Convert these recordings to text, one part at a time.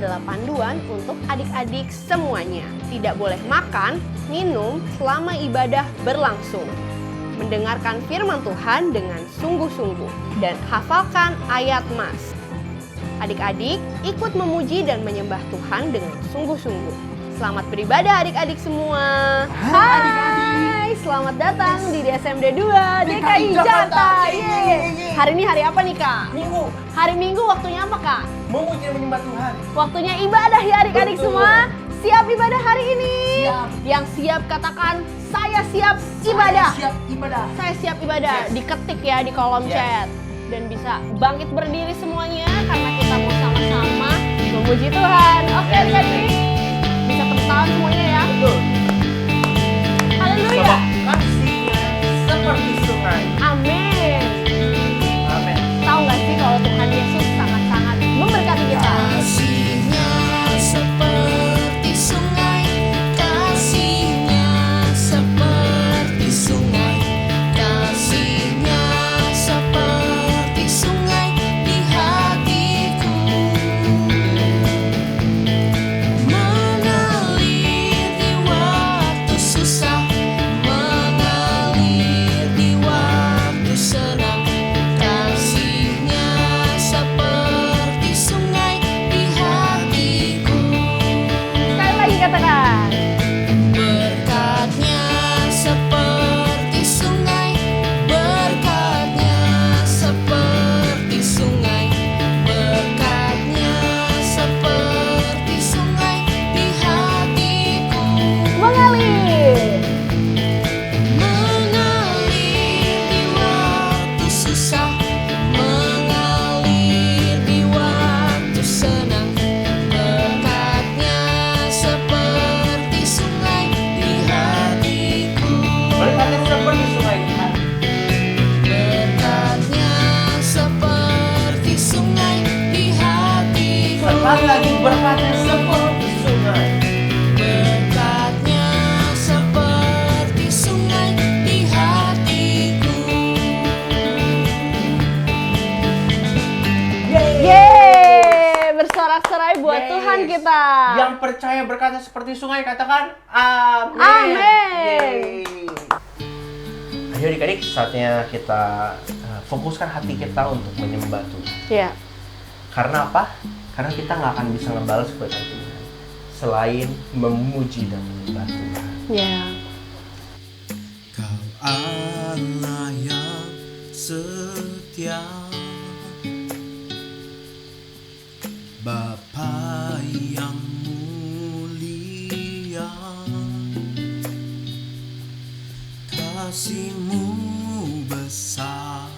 adalah panduan untuk adik-adik semuanya. Tidak boleh makan, minum selama ibadah berlangsung. Mendengarkan firman Tuhan dengan sungguh-sungguh dan hafalkan ayat Mas. Adik-adik ikut memuji dan menyembah Tuhan dengan sungguh-sungguh. Selamat beribadah adik-adik semua. Hai, selamat datang di DSMD 2 DKI Jakarta. Yeay. Hari ini hari apa nih Kak? Minggu. Hari Minggu, waktunya apa Kak? Memuji dan menyembah Tuhan. Waktunya ibadah ya adik-adik semua. Siap ibadah hari ini? Siap. Yang siap katakan, saya siap ibadah. Siap ibadah. Saya siap ibadah. Yes. Diketik ya di kolom Yes. chat. Dan bisa bangkit berdiri semuanya karena kita mau sama-sama memuji Tuhan. Oke adik-adik, bisa tepuk tangan semuanya ya. Betul. Haleluya. Sebab kasihnya seperti sungai. Amin. Amin. Tahu nggak sih kalau Tuhan Yesus sangat-sangat memberkati kita? Kasihnya seperti sungai, kasihnya seperti sungai, kasihnya seperti sungai di hatiku, mengalir di waktu susah, mengalir di waktu senang, kasihnya seperti sungai di hatiku. Sekali lagi katakan. Berkatnya seperti sungai, berkatnya seperti sungai, berkatnya seperti sungai di hatiku, Mengalir. mengalir di waktu susah, mengalir di waktu senang, berkatnya seperti sungai di hatiku, Berkatnya seperti sungai di hati. berkatnya seperti sungai di hatiku, Sekali lagi berkatnya seperti sungai. berkatnya seperti sungai di hatiku. Yeay, bersorak-sorai buat Yes. Tuhan kita. Yang percaya berkatnya seperti sungai katakan amin. Amin. Yeay. Ayo adik-adik, saatnya kita fokuskan hati kita untuk menyembah Tuhan. Ya, Karena apa? Karena kita nggak akan bisa ngebalas kebaikan Tuhan selain memuji dan menyembah Tuhan. ya. Kau Allah yang setia, Bapa yang mulia, kasih-Mu besar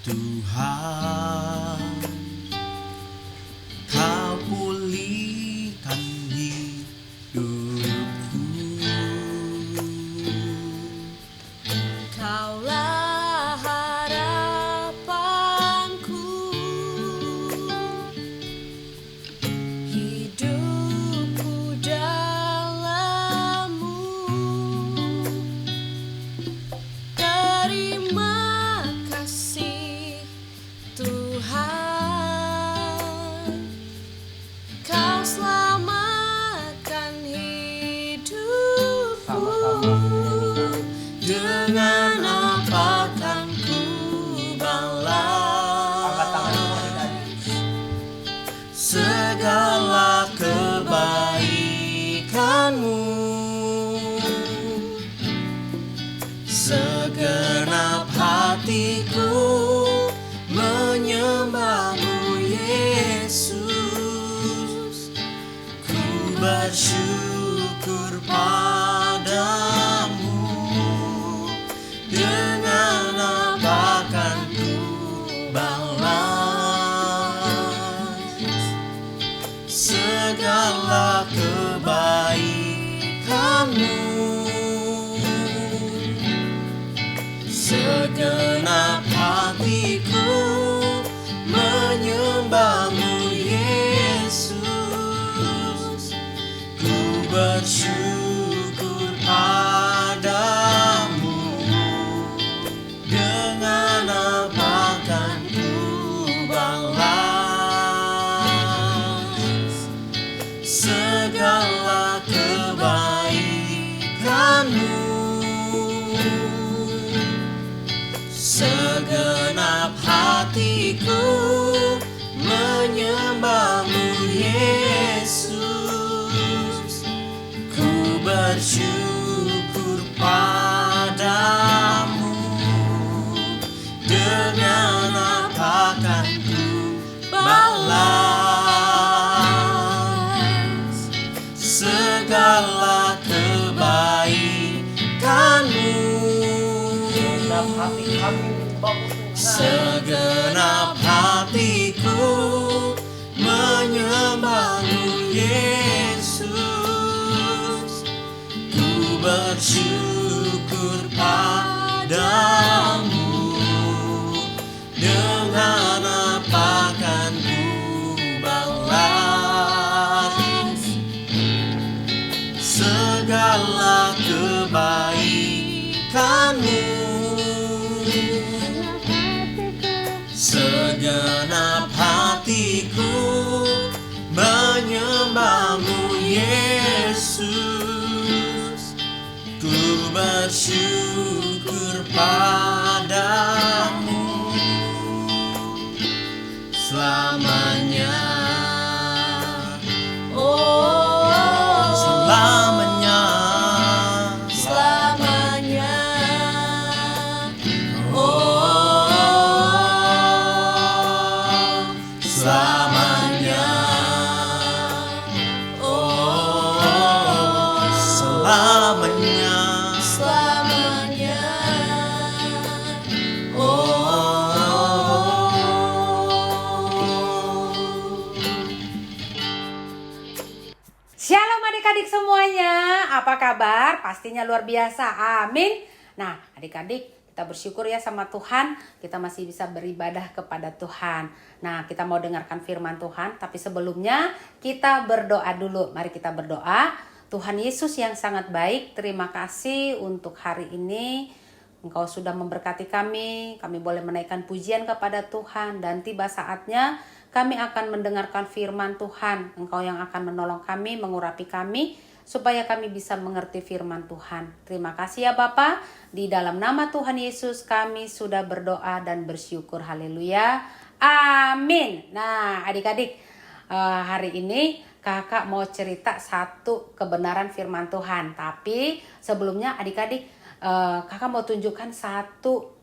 Tuhan, Kau pulihkan hidupku. Kaulah harapanku, hidupku dalam-Mu. Terima kasih Tuhan, Kau selamatkan hidupku. Sama-sama. Dengan apa kan ku Angkat tangan balas adik-adik. segala kebaikan-Mu, segenap hatiku menyembah-Mu Yesus, ku bersyukur padamu. Dengan apa kan ku balas segala kebaikan-Mu, segenap hatiku menyembah-Mu Yesus, ku bersyukur padamu. Dengan apa kan ku hatiku menyembahmu Yesus. Ku bersyukur padamu. Dengan apa kan ku balas segala kebaikanmu. Dalam hati kami menyembahmu Tuhan. Segenap hatiku menyembahmu Yesus. Ku bersyukur padamu. Dengan apa kan ku balas segala kebaikanmu. Segenap hatiku menyembahmu Yesus. Ku bersyukur padamu selamanya. Oh, selamanya. Selamanya. Oh, selamanya. Oh, selamanya. Selamanya. Shalom adik-adik semuanya, apa kabar? Pastinya luar biasa, amin. Nah adik-adik, kita bersyukur ya sama Tuhan, kita masih bisa beribadah kepada Tuhan. Nah kita mau dengarkan firman Tuhan, tapi sebelumnya kita berdoa dulu. Mari kita berdoa. Tuhan Yesus yang sangat baik, terima kasih untuk hari ini. Engkau sudah memberkati kami boleh menaikkan pujian kepada Tuhan. Dan tiba saatnya kami akan mendengarkan firman Tuhan. Engkau yang akan menolong kami, mengurapi kami, supaya kami bisa mengerti firman Tuhan. Terima kasih ya Bapa. Di dalam nama Tuhan Yesus kami sudah berdoa dan bersyukur. Haleluya. Amin. Nah adik-adik, hari ini kakak mau cerita satu kebenaran firman Tuhan. Tapi sebelumnya adik-adik, kakak mau tunjukkan satu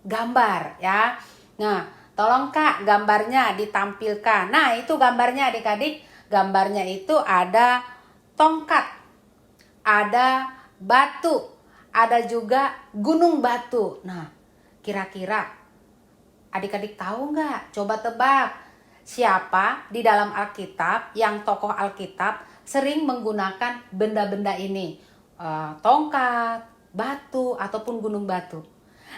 gambar ya. Nah tolong Kak gambarnya ditampilkan. Nah itu gambarnya adik-adik. Gambarnya itu ada tongkat, ada batu, ada juga gunung batu. Nah kira-kira adik-adik tahu nggak? Coba tebak. Siapa di dalam Alkitab yang tokoh Alkitab sering menggunakan benda-benda ini? Tongkat, batu, ataupun gunung batu.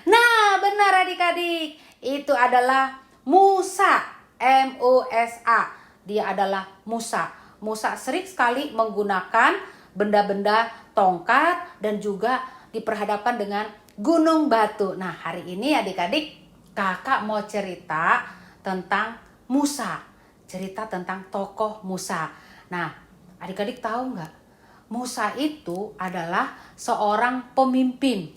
Nah benar adik-adik. Itu adalah Musa, M-U-S-A. Dia adalah Musa. Musa sering sekali menggunakan benda-benda tongkat dan juga diperhadapkan dengan gunung batu. Nah hari ini adik-adik kakak mau cerita tentang Musa. Cerita tentang tokoh Musa. Nah adik-adik tahu nggak? Musa itu adalah seorang pemimpin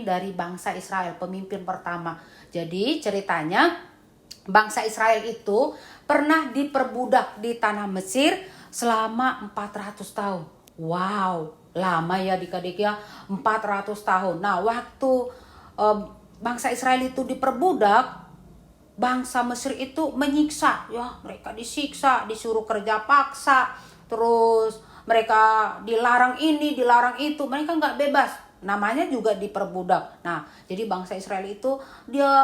dari bangsa Israel, pemimpin pertama. Jadi ceritanya bangsa Israel itu pernah diperbudak di tanah Mesir selama 400 tahun. Wow, lama ya adik-adik ya, 400 tahun. Nah waktu bangsa Israel itu diperbudak, bangsa Mesir itu menyiksa ya, mereka disiksa, disuruh kerja paksa, terus mereka dilarang ini, dilarang itu, mereka nggak bebas. Namanya juga diperbudak. Nah, jadi bangsa Israel itu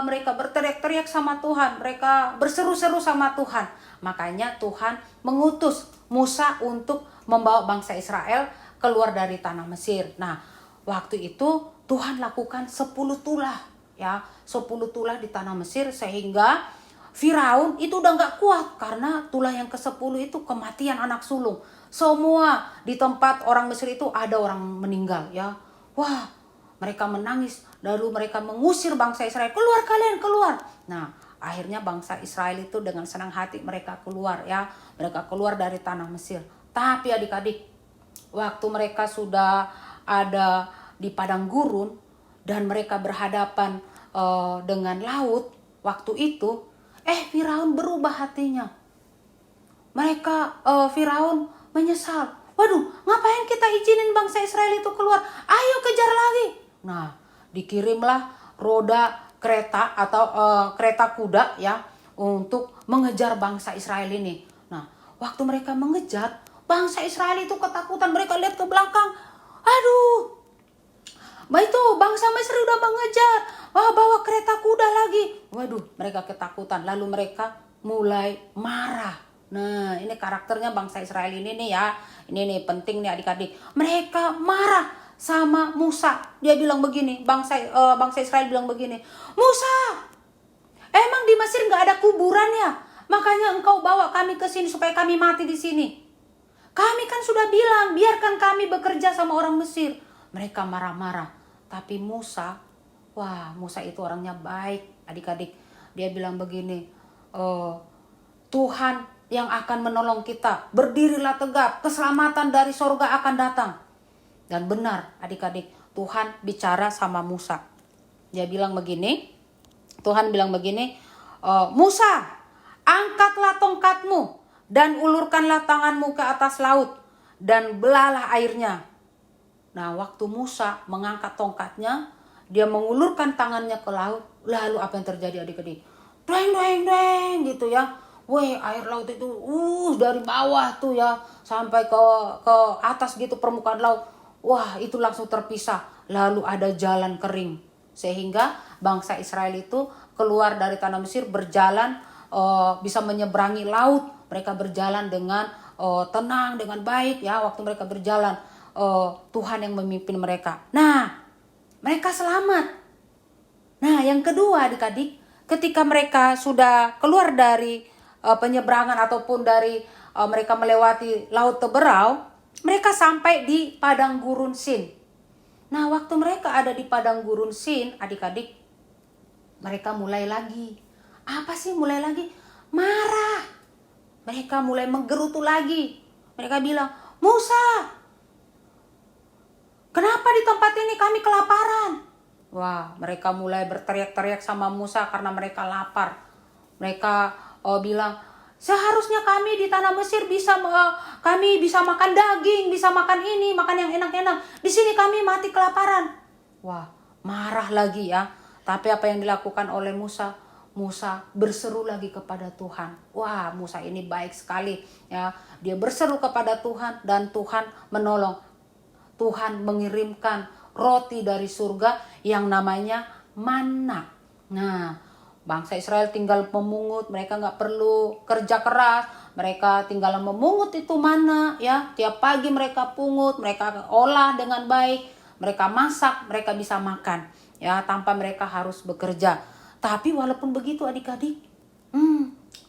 mereka berteriak-teriak sama Tuhan, mereka berseru-seru sama Tuhan. Makanya Tuhan mengutus Musa untuk membawa bangsa Israel keluar dari tanah Mesir. Nah, waktu itu Tuhan lakukan 10 tulah ya, 10 tulah di tanah Mesir sehingga Firaun itu udah nggak kuat karena tulah yang ke-10 itu kematian anak sulung. Semua di tempat orang Mesir itu ada orang meninggal ya. Wah, mereka menangis, lalu mereka mengusir bangsa Israel, keluar kalian, keluar. Nah, akhirnya bangsa Israel itu dengan senang hati mereka keluar ya, mereka keluar dari tanah Mesir. Tapi adik-adik, waktu mereka sudah ada di padang gurun dan mereka berhadapan dengan laut, waktu itu Firaun berubah hatinya. Firaun menyesal. Waduh, ngapain kita izinin bangsa Israel itu keluar? Ayo kejar lagi. Nah, dikirimlah roda kereta atau kereta kuda ya untuk mengejar bangsa Israel ini. Nah, waktu mereka mengejar, bangsa Israel itu ketakutan. Mereka lihat ke belakang. Aduh, itu bangsa Mesir udah mengejar. Wah, bawa kereta kuda lagi. Waduh, mereka ketakutan. Lalu mereka mulai marah. Nah, ini karakternya bangsa Israel ini nih ya. Ini nih penting nih adik-adik. Mereka marah sama Musa. Dia bilang begini, bangsa Israel bilang begini. Musa, emang di Mesir nggak ada kuburan ya? Makanya engkau bawa kami ke sini supaya kami mati di sini. Kami kan sudah bilang, biarkan kami bekerja sama orang Mesir. Mereka marah-marah. Tapi Musa itu orangnya baik, adik-adik. Dia bilang begini, Tuhan yang akan menolong kita. Berdirilah tegap, keselamatan dari sorga akan datang. Dan benar adik-adik, Tuhan bicara sama Musa. Dia bilang begini, Tuhan bilang begini, Musa, angkatlah tongkatmu dan ulurkanlah tanganmu ke atas laut dan belahlah airnya. Nah, waktu Musa mengangkat tongkatnya, dia mengulurkan tangannya ke laut, lalu apa yang terjadi adik-adik? Dueng, dueng, dueng gitu ya. Air laut itu dari bawah tuh ya sampai ke atas gitu permukaan laut. Wah, itu langsung terpisah. Lalu ada jalan kering. Sehingga bangsa Israel itu keluar dari tanah Mesir berjalan bisa menyeberangi laut. Mereka berjalan dengan tenang, dengan baik ya. Waktu mereka berjalan, Tuhan yang memimpin mereka. Nah, mereka selamat. Nah, yang kedua adik-adik, ketika mereka sudah keluar dari penyeberangan ataupun dari mereka melewati laut Teberau, mereka sampai di padang gurun Sin. Nah, waktu mereka ada di padang gurun Sin, adik-adik, mereka mulai lagi. Apa sih mulai lagi? Marah. Mereka mulai menggerutu lagi. Mereka bilang, Musa, kenapa di tempat ini kami kelaparan? Wah, mereka mulai berteriak-teriak sama Musa karena mereka lapar. Mereka bilang, seharusnya kami di tanah Mesir kami bisa makan daging, bisa makan ini, makan yang enak-enak. Di sini kami mati kelaparan. Wah, marah lagi ya. Tapi apa yang dilakukan oleh Musa? Musa berseru lagi kepada Tuhan. Wah, Musa ini baik sekali ya. Dia berseru kepada Tuhan dan Tuhan menolong. Tuhan mengirimkan roti dari surga yang namanya manna. Nah, bangsa Israel tinggal memungut, mereka nggak perlu kerja keras, mereka tinggal memungut itu manna ya. Tiap pagi mereka pungut, mereka olah dengan baik, mereka masak, mereka bisa makan ya tanpa mereka harus bekerja. Tapi walaupun begitu adik-adik,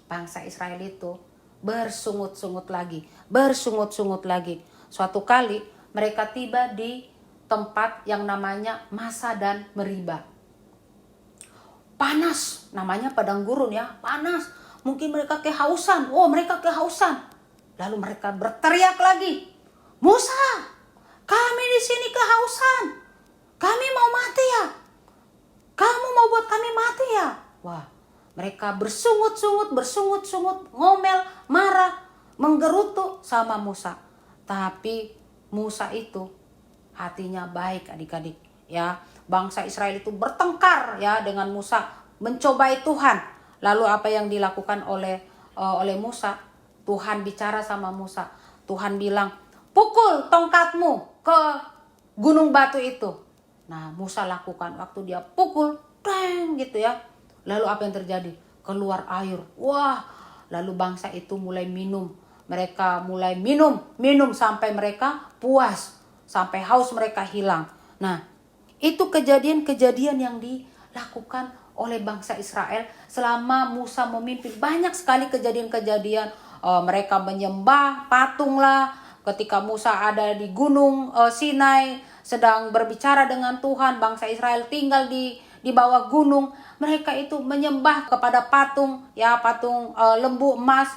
bangsa Israel itu bersungut-sungut lagi. Suatu kali mereka tiba di tempat yang namanya Masa dan Meriba. Panas, namanya padang gurun ya, panas. Mungkin mereka kehausan. Lalu mereka berteriak lagi, Musa, kami di sini kehausan. Kami mau mati ya. Kamu mau buat kami mati ya? Wah, mereka bersungut-sungut, ngomel, marah, menggerutu sama Musa. Tapi Musa itu hatinya baik adik-adik ya. Bangsa Israel itu bertengkar ya dengan Musa, mencobai Tuhan. Lalu apa yang dilakukan oleh Musa? Tuhan bicara sama Musa. Tuhan bilang, pukul tongkatmu ke gunung batu itu. Nah, Musa lakukan. Waktu dia pukul, deng gitu ya. Lalu apa yang terjadi? Keluar air. Wah, lalu bangsa itu mulai minum. Mereka mulai minum sampai mereka puas. Sampai haus mereka hilang. Nah, itu kejadian-kejadian yang dilakukan oleh bangsa Israel selama Musa memimpin. Banyak sekali kejadian-kejadian. Mereka menyembah patung lah. Ketika Musa ada di gunung Sinai sedang berbicara dengan Tuhan, bangsa Israel tinggal di bawah gunung. Mereka itu menyembah kepada patung ya, patung lembu emas.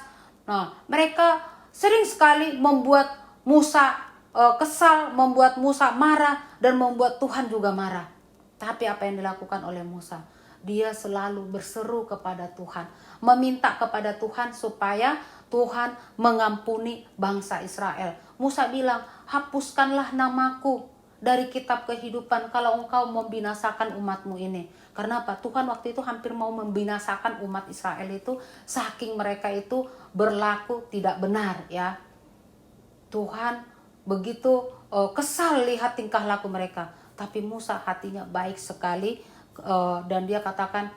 Nah, mereka sering sekali membuat Musa kesal, membuat Musa marah, dan membuat Tuhan juga marah. Tapi apa yang dilakukan oleh Musa? dia selalu berseru kepada Tuhan, meminta kepada Tuhan supaya Tuhan mengampuni bangsa Israel. Musa bilang, hapuskanlah namaku dari kitab kehidupan kalau engkau membinasakan umatmu ini. Karena apa? Tuhan waktu itu hampir mau membinasakan umat Israel itu, saking mereka itu berlaku tidak benar ya. Tuhan begitu kesal lihat tingkah laku mereka. Tapi Musa hatinya baik sekali, dan dia katakan,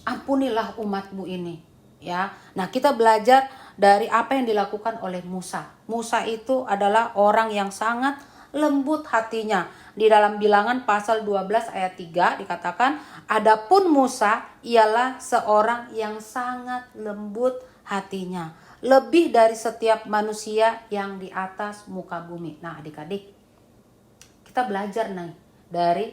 ampunilah umatmu ini ya. Nah, kita belajar dari apa yang dilakukan oleh Musa. Musa itu adalah orang yang sangat lembut hatinya. Di dalam Bilangan pasal 12 ayat 3 dikatakan, adapun Musa ialah seorang yang sangat lembut hatinya, lebih dari setiap manusia yang di atas muka bumi. Nah, adik-adik, kita belajar nih dari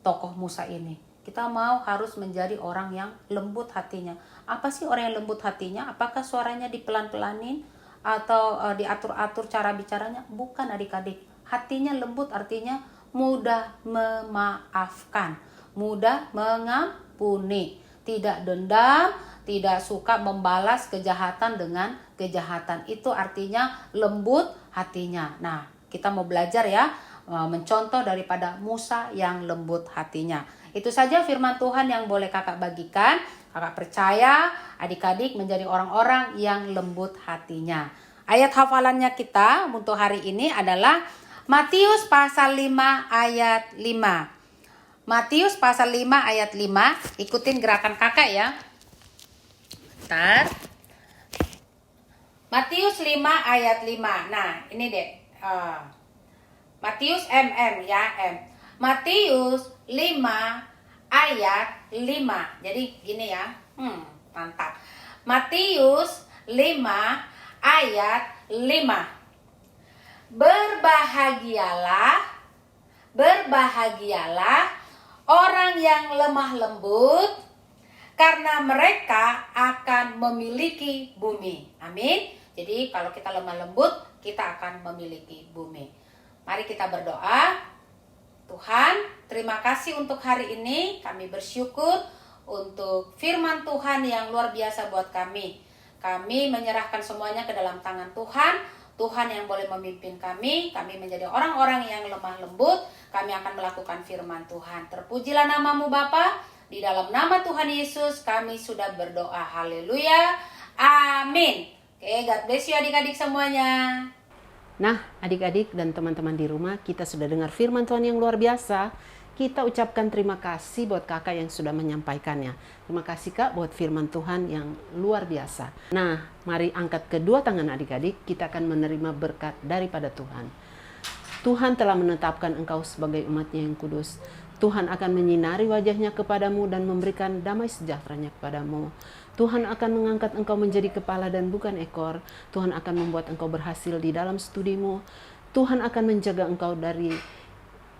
tokoh Musa ini. Kita mau harus menjadi orang yang lembut hatinya. Apa sih orang yang lembut hatinya? Apakah suaranya dipelan-pelanin atau diatur-atur cara bicaranya? Bukan adik-adik. Hatinya lembut artinya mudah memaafkan, mudah mengampuni, tidak dendam, tidak suka membalas kejahatan dengan kejahatan. Itu artinya lembut hatinya. Nah, kita mau belajar ya, mencontoh daripada Musa yang lembut hatinya. Itu saja firman Tuhan yang boleh kakak bagikan. Kakak percaya adik-adik menjadi orang-orang yang lembut hatinya. Ayat hafalannya kita untuk hari ini adalah Matius pasal 5 ayat 5. Matius pasal 5 ayat 5. Ikutin gerakan kakak ya. Bentar. Matius 5 ayat 5. Nah, ini deh. Matius ya, Matius 5 ayat 5. Jadi gini ya. Mantap. Matius 5 ayat 5. Berbahagialah orang yang lemah lembut, karena mereka akan memiliki bumi. Amin. Jadi kalau kita lemah lembut, kita akan memiliki bumi. Mari kita berdoa. Tuhan, terima kasih untuk hari ini. Kami bersyukur untuk firman Tuhan yang luar biasa buat kami. Kami menyerahkan semuanya ke dalam tangan Tuhan. Tuhan yang boleh memimpin kami menjadi orang-orang yang lemah lembut, kami akan melakukan firman Tuhan. Terpujilah namamu Bapa, di dalam nama Tuhan Yesus kami sudah berdoa, haleluya, amin. Oke, God bless you adik-adik semuanya. Nah, adik-adik dan teman-teman di rumah, kita sudah dengar firman Tuhan yang luar biasa. Kita ucapkan terima kasih buat kakak yang sudah menyampaikannya. Terima kasih kak buat firman Tuhan yang luar biasa. Nah, mari angkat kedua tangan adik-adik, kita akan menerima berkat daripada Tuhan. Tuhan telah menetapkan engkau sebagai umatnya yang kudus. Tuhan akan menyinari wajahnya kepadamu dan memberikan damai sejahteranya kepadamu. Tuhan akan mengangkat engkau menjadi kepala dan bukan ekor. Tuhan akan membuat engkau berhasil di dalam studimu. Tuhan akan menjaga engkau dari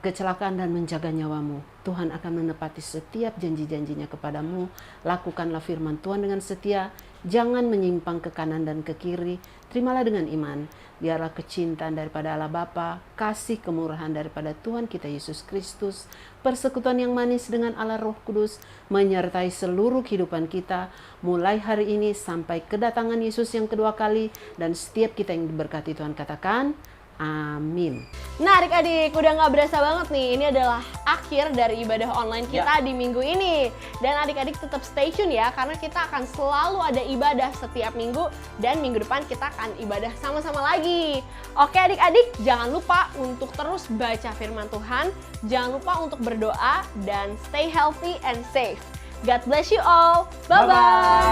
kecelakaan dan menjaga nyawamu. Tuhan akan menepati setiap janji-janjinya kepadamu. Lakukanlah firman Tuhan dengan setia. Jangan menyimpang ke kanan dan ke kiri. Terimalah dengan iman. Biarlah kecintaan daripada Allah Bapa, kasih kemurahan daripada Tuhan kita Yesus Kristus, persekutuan yang manis dengan Allah Roh Kudus, menyertai seluruh kehidupan kita, mulai hari ini sampai kedatangan Yesus yang kedua kali, dan setiap kita yang diberkati Tuhan katakan, amin. Nah adik-adik, udah gak berasa banget nih, ini adalah akhir dari ibadah online kita di minggu ini. Dan adik-adik tetap stay tune ya, karena kita akan selalu ada ibadah setiap minggu, dan minggu depan kita akan ibadah sama-sama lagi. Oke adik-adik, jangan lupa untuk terus baca firman Tuhan, jangan lupa untuk berdoa, dan stay healthy and safe. God bless you all, bye-bye.